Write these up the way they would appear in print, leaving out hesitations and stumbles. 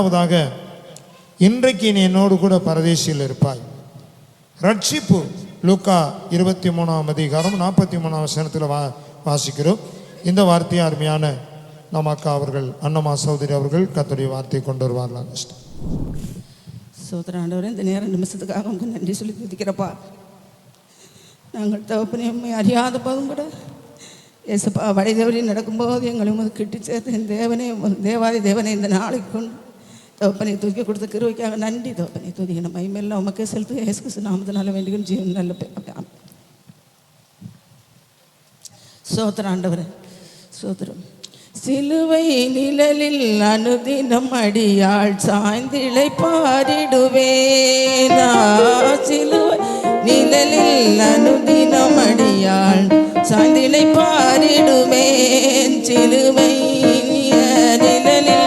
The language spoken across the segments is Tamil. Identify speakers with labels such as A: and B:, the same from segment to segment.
A: இரண்டாவதாக, இன்றைக்கு நீ என்னோடு கூட பரதேசியில் இருப்பாய். ரட்சிப்பு லூக்கா 23ஆம் அதிகாரம் 43ஆம் வசனத்தில் வாசிக்கிறோம். இந்த வார்த்தையை அருமையான நம்ம அக்கா அவர்கள், அன்னம்மா சௌதரி அவர்கள் கர்த்தருடைய வார்த்தையை கொண்டு வருவார்களாம்.
B: சோதர ஆண்டவரே, இந்த நேரம் நிமிஷத்துக்காக உங்களுக்கு நன்றி சொல்லி துதிக்கிறப்பா. நாங்கள் தகப்பனை அறியாத போதும் கூட ஏசப்பா வழிதவறி நடக்கும்போது எங்களை கிட்டி சேர்த்து என் தேவனே, தேவாதி தேவனை இந்த நாளைக்கு கொண்டு தகப்பனை தூக்கி கொடுத்த கிருபைக்காக நன்றி. தகப்பனை துதிக்கணும் மைமெல்லாம் உமக்கே செலுத்து. இயேசு கிறிஸ்து நாமத்தினால வேண்டியும் ஜீவன் நல்ல சோத்திரம் ஆண்டவரே, சோத்திரம். சிலுவை நிழலில் அனுதினம் அடியாள் சாய்ந்திழை பாரிடுவேன். சிலுவை நிழலில் அனுதினம் அடியாள் சாய்ந்திழை பாரிடுவேன். சிலுவை நிழலில்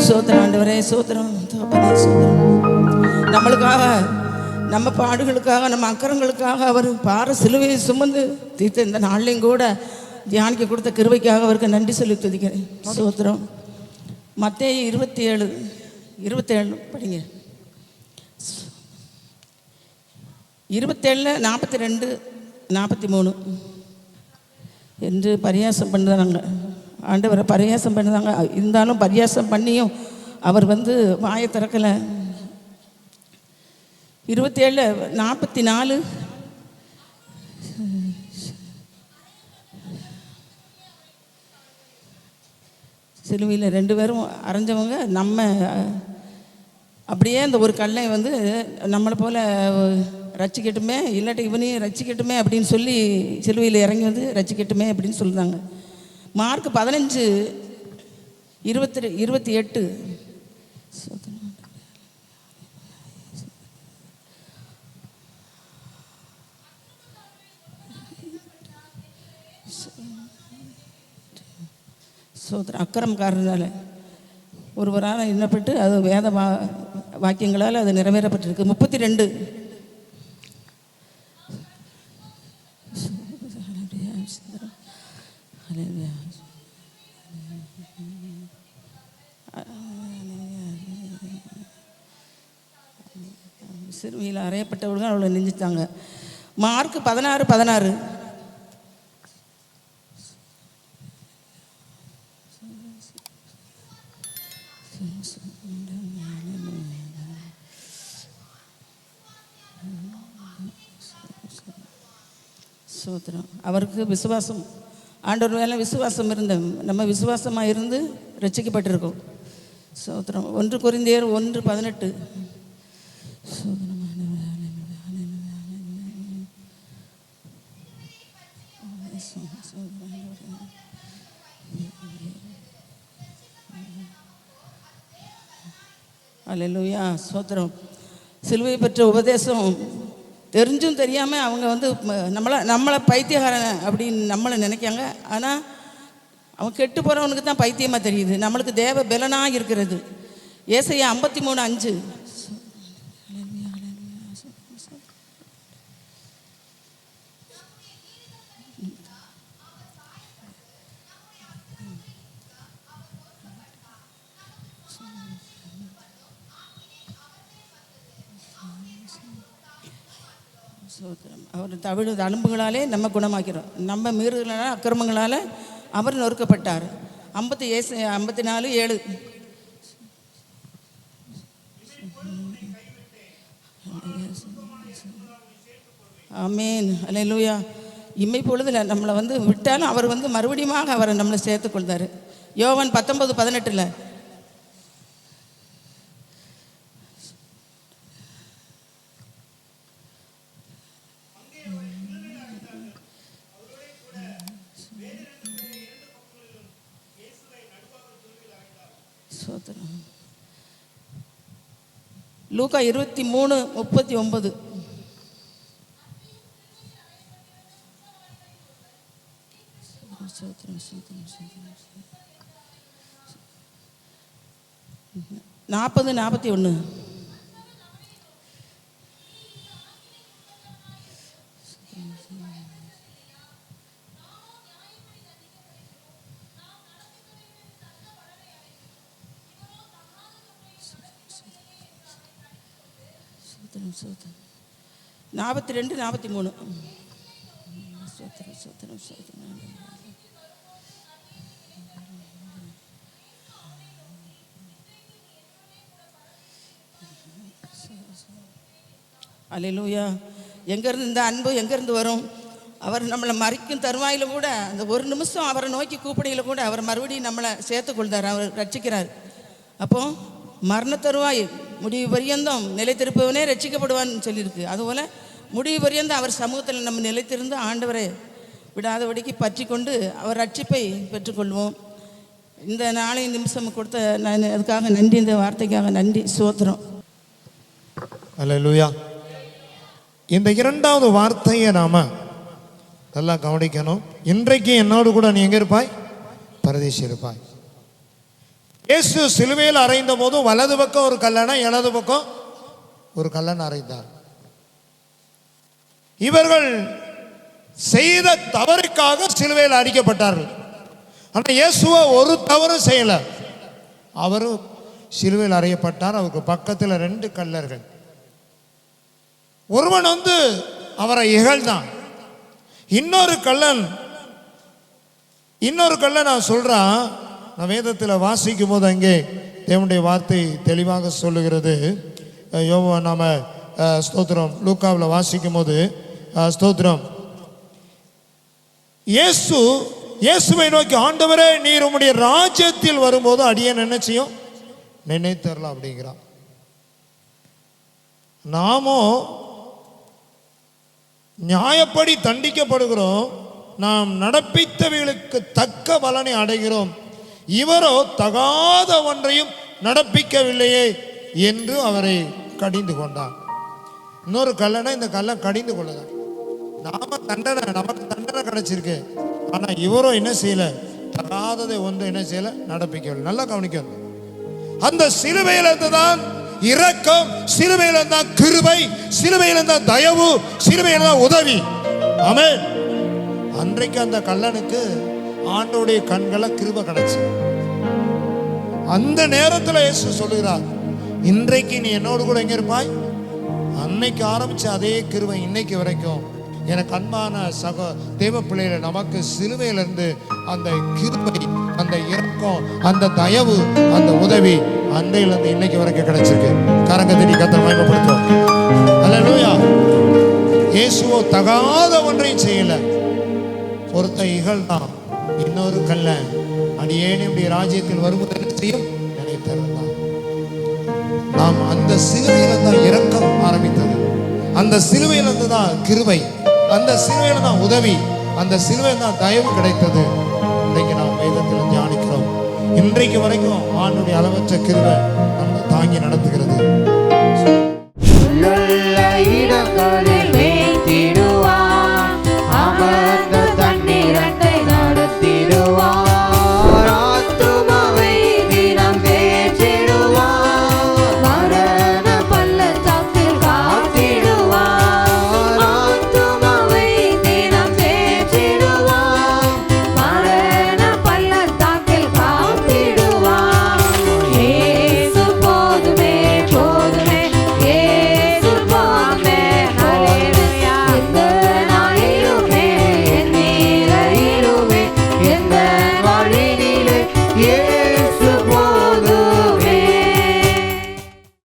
B: சோத்திரம் ஆண்டவரே, சோத்திரம் தகப்பனே, சோத்திரம். நம்மளுக்காக, நம்ம பாடுகளுக்காக, நம்ம அக்கரங்களுக்காக அவர் பார சிலுவையை சுமந்து தீர்த்த இந்த நாள்லையும் கூட தியானிக்க கொடுத்த கிருபைக்காக அவருக்கு நன்றி சொல்லி துதிக்கிறேன். சோத்திரம். மத்தேயு 27 படிங்க. 27 42 43 என்று பரியாசம் பண்ணுறாங்க. ஆண்டவரை பரியாசம் பண்ணுறாங்க. இருந்தாலும் பரியாசம் பண்ணியும் அவர் வாயை திறக்கலை. 27 44 சிலுவையில் 2 பேரும் அரைஞ்சவங்க. நம்ம அப்படியே அந்த ஒரு கல்லை நம்மளை போல் ரசிக்கட்டுமே, இல்லாட்டி இவனையும் ரசிக்கட்டுமே அப்படின்னு சொல்லி சிலுவையில் இறங்கி ரசிக்கட்டுமே அப்படின்னு சொல்லுறாங்க. மார்க் 15:28 சோதரன் அக்கிரமக்காரனால ஒருவரால் எண்ணப்பட்டு அது வேத வாக்கியங்களால் அது நிறைவேறப்பட்டிருக்கு. 32 சிறுமியில் அறையப்பட்டவர்கள் அவளை நெஞ்சித்தாங்க. மார்க் 16:16 சோத்திரம். அவருக்கு விசுவாசம், ஆண்டவர் மேலே விசுவாசம் இருந்த நம்ம விசுவாசமாக இருந்து ரட்சிக்கப்பட்டிருக்கோம். சோத்திரம். 1 கொரிந்தியர் 1:18 அல்லேலூயா. சோத்திரம். சிலுவை பெற்ற உபதேசம் தெரிஞ்சும் தெரியாமல் அவங்க நம்மளை பைத்தியகாரன் அப்படின்னு நம்மளை நினைக்காங்க. ஆனால் அவன் கெட்டு போகிறவனுக்கு தான் பைத்தியமாக தெரியுது. நம்மளுக்கு தேவ பலனாக இருக்கிறது. ஏசாயா 53:5 அவர் தவிழ் அலும்புகளாலே நம்ம குணமாக்கிறோம். நம்ம மீறுதலால் அக்கிரமங்களால் அவர் நொறுக்கப்பட்டார். 54:7 ஆமேன் அல்லேலூயா. இம்மை பொழுதுல நம்மளை விட்டாலும் அவர் மறுபடியும் அவரை நம்மளை சேர்த்துக்கொள்தார். யோவான் 19:18 லூக்கா 23:39 40:41 40:41 சோத்திரம் சோத்திரம் 42 43. சோத்திரம் சோத்திரம் சோத்திரம். அல்லேலூயா. எங்கேருந்து இந்த அன்பு எங்கேருந்து வரும்? அவர் நம்மளை மறிக்கும் தருவாயில் கூட அந்த ஒரு நிமிஷம் அவரை நோக்கி கூப்பிடையில் கூட அவர் மறுபடியும் நம்மளை சேர்த்துக்கொள்கிறார், அவர் ரட்சிக்கிறார். அப்போ மரண தருவாய் முடிவு பரியந்தம் நிலைத்திருப்பவனே ரட்சிக்கப்படுவான்னு சொல்லியிருக்கு. அதுபோல் முடிவு பரியந்தம் அவர் சமூகத்தில் நம்ம நிலைத்திருந்து ஆண்டவரை விடாதபடிக்கு பற்றி கொண்டு அவர் ரட்சிப்பை பெற்றுக்கொள்வோம். இந்த நாளை நிமிஷம் கொடுத்த நான் அதுக்காக நன்றி, இந்த வார்த்தைக்காக நன்றி, ஸ்தோத்திரம்.
A: அல்லேலூயா. இந்த இரண்டாவது வார்த்தையை நாம நல்லா கவனிக்கணும். இன்றைக்கு என்னோடு கூட நீ எங்க இருப்பாய்? பரதேசி இருப்பாய். இயேசு சிலுவையில் அறைந்த போது வலது பக்கம் ஒரு கல்லணை, இடது பக்கம் ஒரு கல்லணை அறைந்தார். இவர்கள் செய்த தவறுக்காக சிலுவையில் அடிக்கப்பட்டார்கள். ஆனால் இயேசுவை ஒரு தவறு செய்யல, அவரும் சிலுவையில் அறையப்பட்டார். அவருக்கு பக்கத்தில் 2 கல்லர்கள். ஒருவன் அவரை இகழ்ந்தான். இன்னொரு கள்ளன் நான் சொல்றான். நான் வேதத்தில் வாசிக்கும் போது அங்கே தேவனுடைய வார்த்தை தெளிவாக சொல்லுகிறது. நாம ஸ்தோத்திரம் லூக்காவில் வாசிக்கும் போது ஸ்தோத்திரம், இயேசுவை நோக்கி, ஆண்டவரே நீர் உம்முடைய ராஜ்யத்தில் வரும்போது அடியேன் என்ன செய்யும் நினைத்தரலாம் அப்படிங்கிறான். நாமோ நியாயப்படி தண்டிக்கப்படுகிறோம், நாம் நடப்பித்தவைகளுக்கு தக்க பலனை அடைகிறோம், இவரோ தகாத ஒன்றையும் நடப்பிக்கவில்லையே என்று அவரை கடிந்து கொண்டார். இன்னொரு கல்லனை இந்த கல்லை கடிந்து கொள்ளதான். நமக்கு தண்டனை கிடைச்சிருக்கு, ஆனா இவரோ என்ன செய்யல, தகாததை ஒன்று என்ன செய்யல, நடப்பிக்கவில்லை. நல்லா கவனிக்கணும். அந்த சிலுவையில் இருந்துதான் இரக்கம், சிலுவையில் இருந்தான் கிருபை, சிலுவையில் இருந்தான் தயவு, சிலுவையில் இருந்தான் உதவி. ஆமென். அன்றைக்கு அந்த கல்லனுக்கு ஆண்டவருடைய கண்களை கிருபை கிடைச்சு. அந்த நேரத்தில் இயேசு சொல்லுகிறார், இன்றைக்கு நீ என்னோடு கூட எங்க இருப்பாய்? அன்னைக்கு ஆரம்பிச்ச அதே கிருபை இன்னைக்கு வரைக்கும். எனக்கு அன்பான தேவ பிள்ளைகளை, நமக்கு சிலுவையிலிருந்து அந்த கிருபை, அந்த இரக்கம், அந்த தயவு, அந்த உதவி அன்றையிலிருந்து இன்னைக்கு வரைக்கும் கிடைச்சிருக்கு. கரங்கத்தை கர்த்தரை மகிமைப்படுத்துவோம். அல்லேலூயா. இயேசுவோ தகாத ஒன்றையும் செய்யல. ஒருத்த இகழ்ந்தான், இன்னொரு கள்ளன் அடியேன் இப்படி ராஜ்யத்தில் வருவது என்ன செய்யும் நினைத்திருந்தான். நாம் அந்த சிலுவையில தான் இரக்கம் ஆரம்பித்தது, அந்த சிலுவையில இருந்து தான் கிருபை, அந்த சிலுவையில தான் உதவி, அந்த சிலுவையில தான் தயவு கிடைத்தது. இன்றைக்கு நாம் வேதத்தில் தியானிக்கிறோம். இன்றைக்கு வரைக்கும் ஆண்டுடைய அளவற்ற கிருபை நம்மை தாங்கி நடத்துகிறது.